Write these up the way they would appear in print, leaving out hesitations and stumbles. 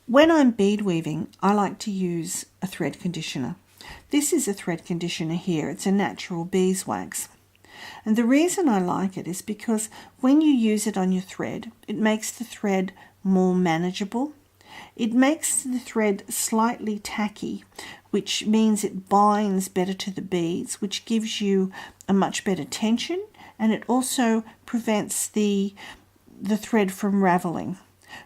When I'm bead weaving, I like to use a thread conditioner. This is a thread conditioner here. It's a natural beeswax. And the reason I like it is because when you use it on your thread, it makes the thread more manageable. It makes the thread slightly tacky, which means it binds better to the beads, which gives you a much better tension, and it also prevents the thread from raveling.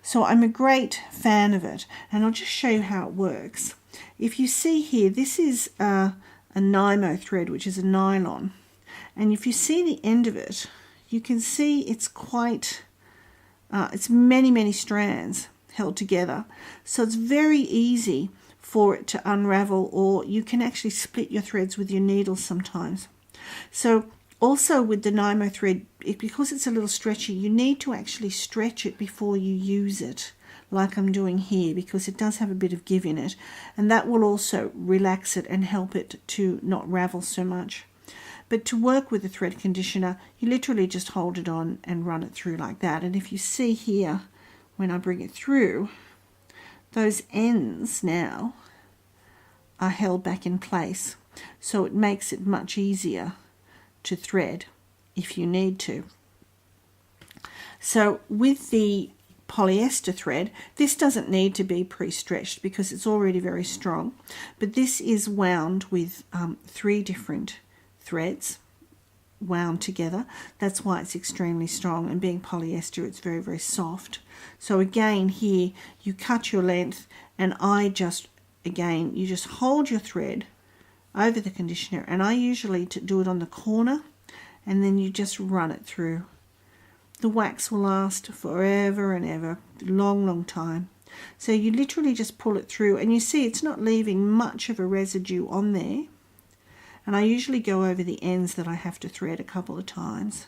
So I'm a great fan of it, and I'll just show you how it works. If you see here, this is a Nymo thread, which is a nylon, and if you see the end of it, you can see it's quite, it's many strands held together, so it's very easy for it to unravel, or you can actually split your threads with your needles sometimes. So also with the Nymo thread, because it's a little stretchy, you need to actually stretch it before you use it, like I'm doing here, because it does have a bit of give in it, and that will also relax it and help it to not ravel so much. But to work with the thread conditioner, you literally just hold it on and run it through like that. And if you see here, when I bring it through, those ends now are held back in place, so it makes it much easier to thread if you need to. So with the polyester thread, this doesn't need to be pre-stretched because it's already very strong, but this is wound with 3 different threads wound together. That's why it's extremely strong, and being polyester, it's very soft. So again, here you cut your length, and you just hold your thread over the conditioner, and I usually do it on the corner, and then you just run it through. The wax will last forever and ever, long time. So you literally just pull it through, and you see it's not leaving much of a residue on there. And I usually go over the ends that I have to thread a couple of times.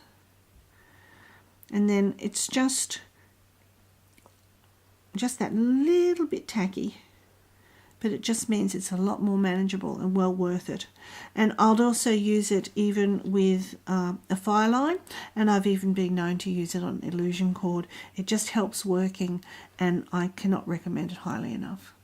And then it's just that little bit tacky, but it just means it's a lot more manageable and well worth it. And I'll also use it even with a fire line, and I've even been known to use it on illusion cord. It just helps working, and I cannot recommend it highly enough.